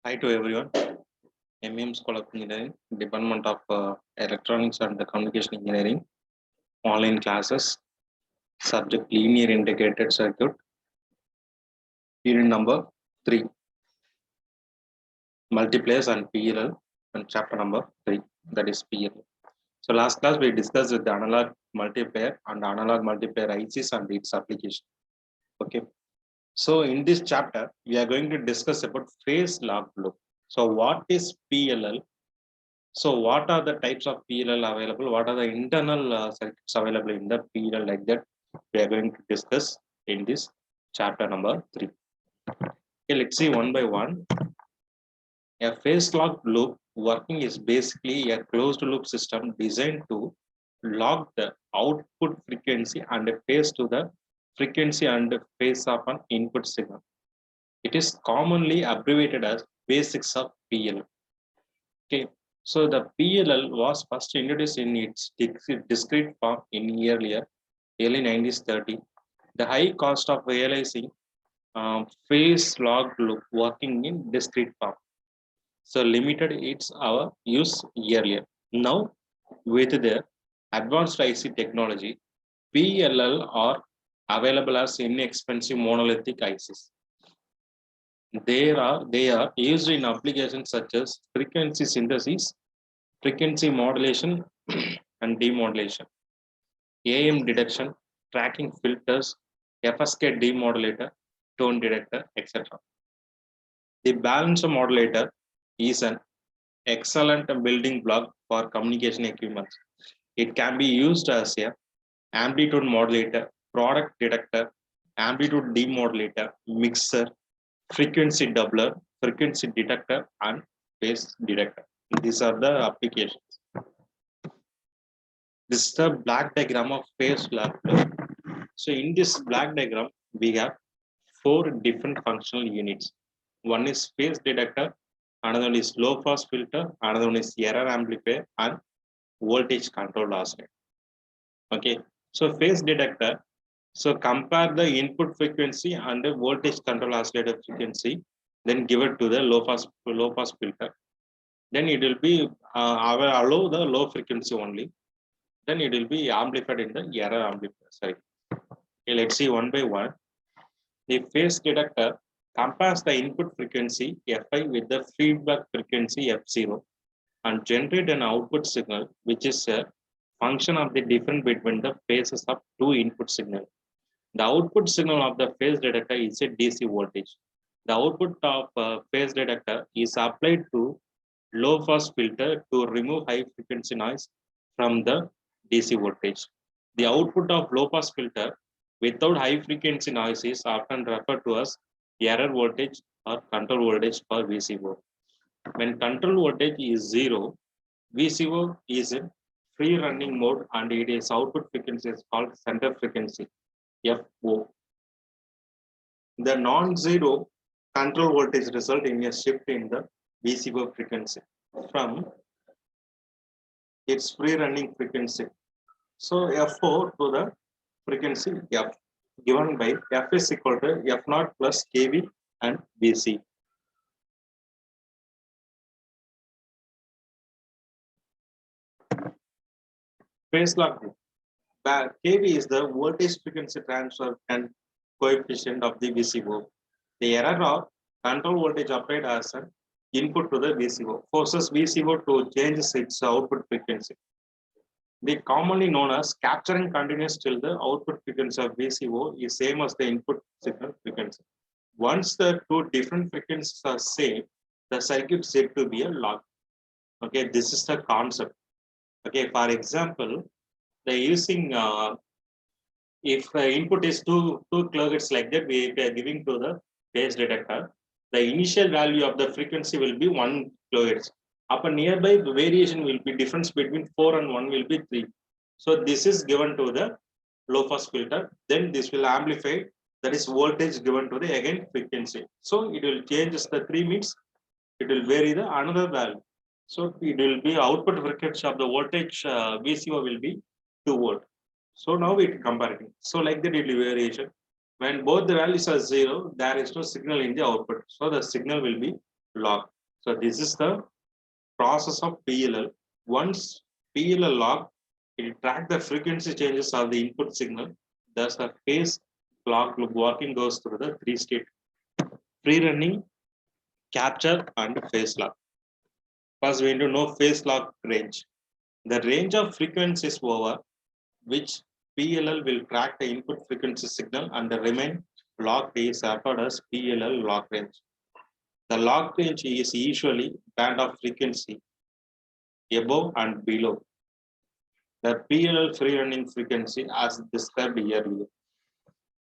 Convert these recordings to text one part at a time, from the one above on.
Hi to everyone. MEM School of Engineering, Department of Electronics and Communication Engineering, online classes, subject linear integrated circuit, unit number 3, multipliers and PLL, and chapter number 3, that is PLL. So last class we discussed the analog multiplier and analog multiplier ICs and its application. Okay. So in this chapter, we are going to discuss about phase lock loop. So what is PLL? So what are the types of PLL available? What are the internal circuits available in the PLL like that? We are going to discuss in this chapter number 3. Okay, let's see one by one. A phase lock loop working is basically a closed loop system designed to lock the output frequency and phase to the frequency and phase of an input signal. It is commonly abbreviated as basics of PLL. Okay, so the PLL was first introduced in its discrete form in early 1930. The high cost of realizing phase log loop working in discrete form, so limited its our use earlier. Now, with the advanced IC technology, PLL are available as inexpensive monolithic ICs. They are used in applications such as frequency synthesis, frequency modulation and demodulation, AM detection, tracking filters, FSK demodulator, tone detector, etc. The balancer modulator is an excellent building block for communication equipment. It can be used as a amplitude modulator, product detector, amplitude demodulator, mixer, frequency doubler, frequency detector, and phase detector. These are the applications. This is the black diagram of phase lock loop. So in this black diagram, we have 4 different functional units. One is phase detector, another one is low pass filter, another one is error amplifier, and voltage control oscillator. Okay, so phase detector. So compare the input frequency and the voltage control oscillator frequency, then give it to the low pass filter. Then it will be allow the low frequency only. Then it will be amplified in the error amplifier. Sorry. Okay, let's see one by one. The phase detector compares the input frequency Fi with the feedback frequency F0 and generate an output signal which is a function of the difference between the phases of two input signals. The output signal of the phase detector is a DC voltage. The output of phase detector is applied to low pass filter to remove high frequency noise from the DC voltage. The output of low pass filter without high frequency noise is often referred to as error voltage or control voltage for VCO. When control voltage is 0, VCO is in free running mode and its output frequency is called center frequency FO. The non-zero control voltage result in a shift in the VCO frequency from its free running frequency. So F4 to the frequency F given by F is equal to F0 plus KV and VC. Phase lock group. KV is the voltage frequency transfer and coefficient of the VCO. The error of control voltage applied as an input to the VCO forces VCO to change its output frequency. The commonly known as capturing continuous till the output frequency of VCO is same as the input signal frequency. Once the two different frequencies are same, the circuit is said to be a lock. Okay, this is the concept. Okay, for example, they using if the input is two kilohertz like that, we are giving to the phase detector. The initial value of the frequency will be 1 kilohertz. Upon nearby, the variation will be difference between 4 and 1 will be 3. So this is given to the low pass filter. Then this will amplify. That is voltage given to the again frequency. So it will change the 3 means. It will vary the another value. So it will be output frequency of the voltage VCO will be 2 volt. So now we compare it. So like that it will variation. When both the values are 0, there is no signal in the output. So the signal will be locked. So this is the process of PLL. Once PLL log, it track the frequency changes of the input signal. Thus, the phase log loop working goes through the three-state pre-running, capture, and phase log. First, we need to know phase log range. The range of frequencies over which PLL will track the input frequency signal and the remain locked is referred as PLL log range. The log range is usually band of frequency above and below the PLL free running frequency as described earlier.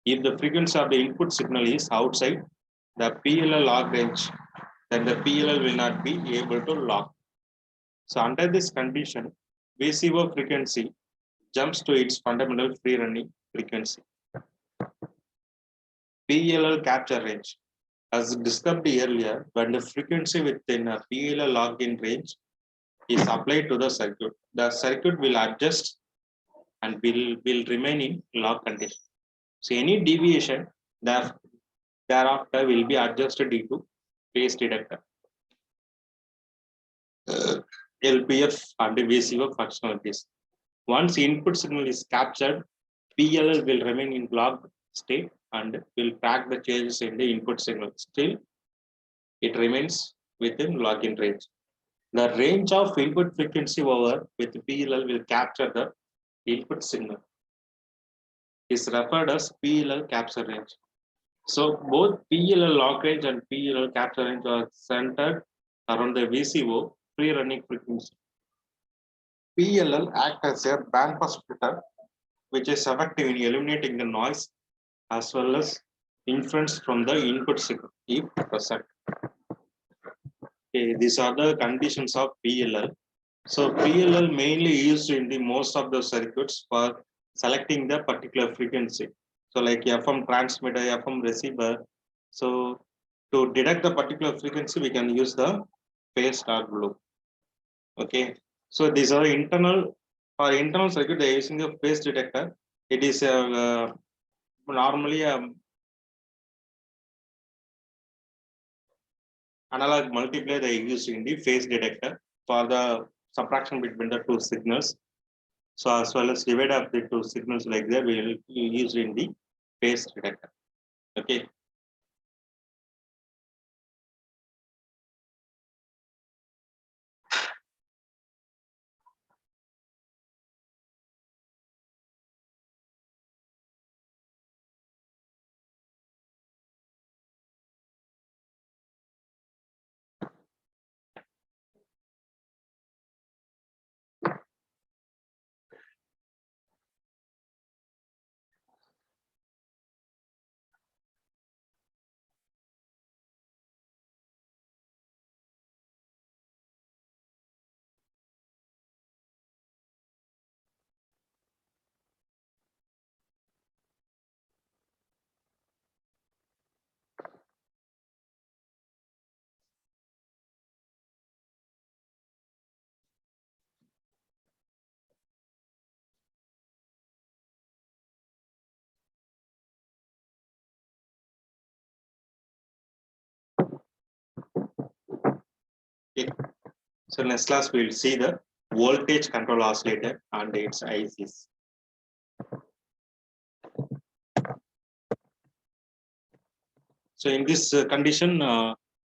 If the frequency of the input signal is outside the PLL log range, then the PLL will not be able to log. So under this condition, VCO frequency jumps to its fundamental free running frequency. PLL capture range. As described earlier, when the frequency within a PLL login range is applied to the circuit will adjust and will remain in log condition. So any deviation thereafter will be adjusted into phase detector, LPF and VCO functionalities. Once input signal is captured, PLL will remain in log state and will track the changes in the input signal. Still, it remains within login range. The range of input frequency over with PLL will capture the input signal is referred as PLL capture range. So both PLL log range and PLL capture range are centered around the VCO free running frequency. PLL acts as a bandpass filter, which is effective in eliminating the noise as well as inference from the input signal if present. Okay, these are the conditions of PLL. So PLL mainly used in the most of the circuits for selecting the particular frequency. So like FM transmitter, FM receiver. So to detect the particular frequency, we can use the phase start loop. Okay. So these are internal circuit. They are using a phase detector. It is normally analog multiplier they use in the phase detector for the subtraction between the two signals. So as well as divide up the two signals like that, we will use in the phase detector. Okay. Okay. So next class we will see the voltage control oscillator and its ICs. So in this condition,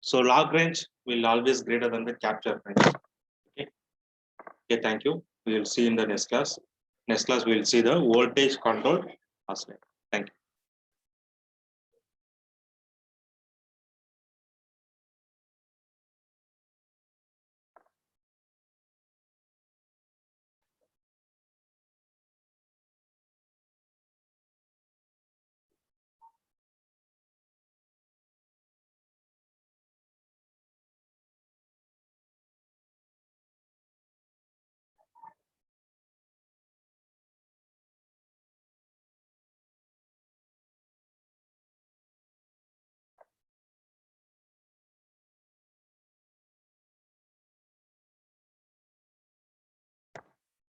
so log range will always greater than the capture range. Okay. Okay, thank you. We will see in the next class. Next class we will see the voltage control oscillator. Thank you.